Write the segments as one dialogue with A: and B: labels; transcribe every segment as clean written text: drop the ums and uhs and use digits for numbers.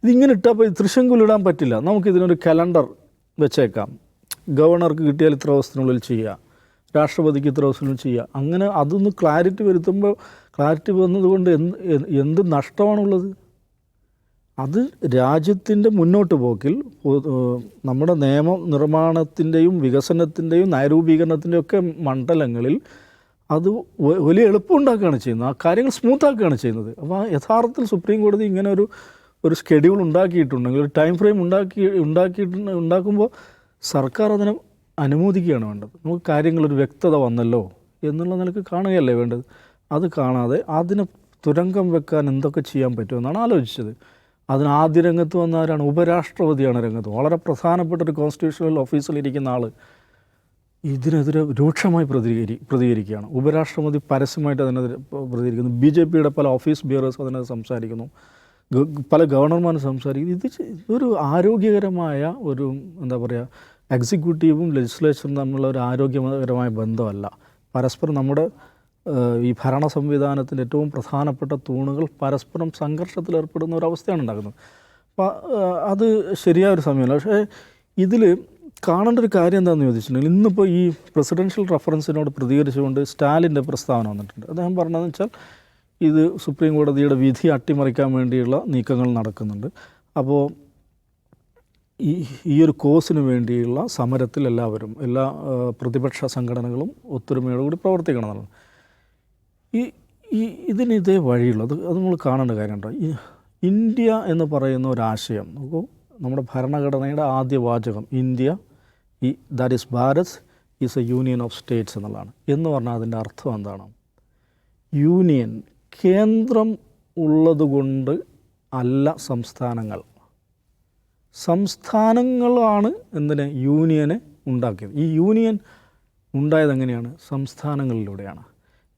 A: ഇതിങ്ങനെ ഇട്ടപ്പോൾ തൃശങ്കുലിടാൻ പറ്റില്ല. നമുക്കിതിനൊരു കലണ്ടർ വെച്ചേക്കാം. ഗവർണർക്ക് കിട്ടിയാൽ ഇത്ര ദിവസത്തിനുള്ളിൽ ചെയ്യുക, രാഷ്ട്രപതിക്ക് ഇത്ര ദിവസത്തിനുള്ളിൽ ചെയ്യുക. അങ്ങനെ അതൊന്ന് ക്ലാരിറ്റി വരുത്തുമ്പോൾ ക്ലാരിറ്റി വന്നതുകൊണ്ട് എന്ത് നഷ്ടമാണുള്ളത്? അത് രാജ്യത്തിൻ്റെ മുന്നോട്ട് പോക്കിൽ നമ്മുടെ നിയമ നിർമ്മാണത്തിൻ്റെയും വികസനത്തിൻ്റെയും നയരൂപീകരണത്തിൻ്റെയും ഒക്കെ മണ്ഡലങ്ങളിൽ അത് വലിയ എളുപ്പമുണ്ടാക്കുകയാണ് ചെയ്യുന്നത്. ആ കാര്യങ്ങൾ സ്മൂത്താക്കുകയാണ് ചെയ്യുന്നത്. അപ്പോൾ യഥാർത്ഥത്തിൽ സുപ്രീം കോടതി ഇങ്ങനെ ഒരു ഷെഡ്യൂൾ ഉണ്ടാക്കിയിട്ടുണ്ടെങ്കിൽ, ഒരു ടൈം ഫ്രെയിം ഉണ്ടാക്കുമ്പോൾ സർക്കാർ അതിനെ അനുമോദിക്കുകയാണ് വേണ്ടത്. നമുക്ക് കാര്യങ്ങളൊരു വ്യക്തത വന്നല്ലോ എന്നുള്ള നിലക്ക് കാണുകയല്ലേ വേണ്ടത്. അത് കാണാതെ അതിനെ തുരങ്കം വെക്കാൻ എന്തൊക്കെ ചെയ്യാൻ പറ്റുമെന്നാണ് ആലോചിച്ചത്. അതിന് ആദ്യ രംഗത്ത് വന്ന ആരാണ്? ഉപരാഷ്ട്രപതിയാണ് രംഗത്ത്. വളരെ പ്രധാനപ്പെട്ട ഒരു കോൺസ്റ്റിറ്റ്യൂഷണൽ ഓഫീസിലിരിക്കുന്ന ആൾ ഇതിനെതിരെ രൂക്ഷമായി പ്രതികരിക്കുകയാണ്. ഉപരാഷ്ട്രപതി പരസ്യമായിട്ട് അതിനെതിരെ പ്രതികരിക്കുന്നു. BJPയുടെ പല ഓഫീസ് ബിയറേഴ്സ് അതിനെതിരെ സംസാരിക്കുന്നു. പല ഗവർണർമാരും സംസാരിക്കുന്നു. ഒരു ആരോഗ്യകരമായ ഒരു എന്താ പറയുക, എക്സിക്യൂട്ടീവും ലെജിസ്ലേച്ചറും തമ്മിലുള്ള ഒരു ആരോഗ്യകരമായ ബന്ധമല്ല. പരസ്പരം നമ്മുടെ ഈ ഭരണ സംവിധാനത്തിൻ്റെ ഏറ്റവും പ്രധാനപ്പെട്ട തൂണുകൾ പരസ്പരം സംഘർഷത്തിലേർപ്പെടുന്ന ഒരവസ്ഥയാണ് ഉണ്ടാകുന്നത്. അപ്പോൾ അത് ശരിയായ ഒരു സമയമല്ല. പക്ഷേ ഇതിൽ കാണേണ്ട ഒരു കാര്യം എന്താണെന്ന് ചോദിച്ചിട്ടുണ്ടെങ്കിൽ, ഇന്നിപ്പോൾ ഈ പ്രസിഡൻഷ്യൽ റെഫറൻസിനോട് പ്രതികരിച്ചുകൊണ്ട് സ്റ്റാലിൻ്റെ പ്രസ്താവന വന്നിട്ടുണ്ട്. അദ്ദേഹം പറഞ്ഞതെന്ന് വെച്ചാൽ ഇത് സുപ്രീം കോടതിയുടെ വിധി അട്ടിമറിക്കാൻ വേണ്ടിയുള്ള നീക്കങ്ങൾ നടക്കുന്നുണ്ട്. അപ്പോൾ ഈ ഒരു കോസിന് വേണ്ടിയുള്ള സമരത്തിൽ എല്ലാവരും, എല്ലാ പ്രതിപക്ഷ സംഘടനകളും ഒത്തൊരുമയോടുകൂടി പ്രവർത്തിക്കണമെന്നാണ്. ഇതിന് ഇതേ വഴിയുള്ളത് അത് നമ്മൾ കാണേണ്ട കാര്യമുണ്ടോ? ഇന്ത്യ എന്ന് പറയുന്ന ഒരാശയം നോക്കൂ, നമ്മുടെ ഭരണഘടനയുടെ ആദ്യ വാചകം India that is Bharat is A union of States എന്നുള്ളതാണ്. എന്ന് പറഞ്ഞാൽ അതിൻ്റെ അർത്ഥം എന്താണ്? യൂണിയൻ, കേന്ദ്രം ഉള്ളതുകൊണ്ട് അല്ല സംസ്ഥാനങ്ങൾ. സംസ്ഥാനങ്ങളാണ് എന്തിനെ യൂണിയനെ ഉണ്ടാക്കിയത്. ഈ യൂണിയൻ ഉണ്ടായത് എങ്ങനെയാണ്? സംസ്ഥാനങ്ങളിലൂടെയാണ്.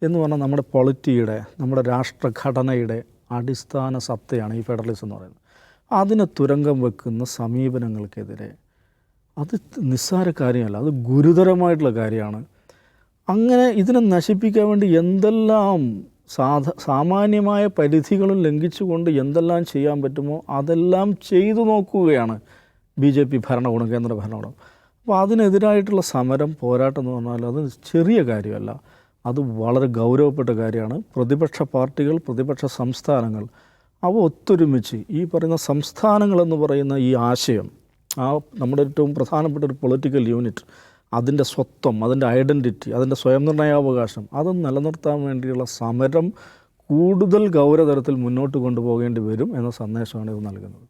A: എന്ന് പറഞ്ഞാൽ നമ്മുടെ പൊളിറ്റിയുടെ, നമ്മുടെ രാഷ്ട്രഘടനയുടെ അടിസ്ഥാന സത്തയാണ് ഈ ഫെഡറലിസം എന്ന് പറയുന്നത്. അതിനെ തുരങ്കം വെക്കുന്ന സമീപനങ്ങൾക്കെതിരെ അത് നിസ്സാര കാര്യമല്ല, അത് ഗുരുതരമായിട്ടുള്ള കാര്യമാണ്. അങ്ങനെ ഇതിനെ നശിപ്പിക്കാൻ വേണ്ടി എന്തെല്ലാം സാമാന്യമായ പരിധികളും ലംഘിച്ചുകൊണ്ട് എന്തെല്ലാം ചെയ്യാൻ പറ്റുമോ അതെല്ലാം ചെയ്തു നോക്കുകയാണ് BJP ഭരണകൂടം, കേന്ദ്ര ഭരണകൂടം. അപ്പോൾ അതിനെതിരായിട്ടുള്ള സമരം, പോരാട്ടം എന്ന് പറഞ്ഞാൽ അത് ചെറിയ കാര്യമല്ല, അത് വളരെ ഗൗരവപ്പെട്ട കാര്യമാണ്. പ്രതിപക്ഷ പാർട്ടികൾ, പ്രതിപക്ഷ സംസ്ഥാനങ്ങൾ അവ ഒത്തൊരുമിച്ച് ഈ പറയുന്ന സംസ്ഥാനങ്ങളെന്ന് പറയുന്ന ഈ ആശയം, നമ്മുടെ ഏറ്റവും പ്രധാനപ്പെട്ട ഒരു പൊളിറ്റിക്കൽ യൂണിറ്റ്, അതിൻ്റെ സ്വത്വം, അതിൻ്റെ ഐഡൻറ്റിറ്റി, അതിൻ്റെ സ്വയം നിർണയാവകാശം അത് നിലനിർത്താൻ വേണ്ടിയുള്ള സമരം കൂടുതൽ ഗൗരവതരത്തിൽ മുന്നോട്ട് കൊണ്ടുപോകേണ്ടി വരും എന്ന സന്ദേശമാണ് ഇത് നൽകുന്നത്.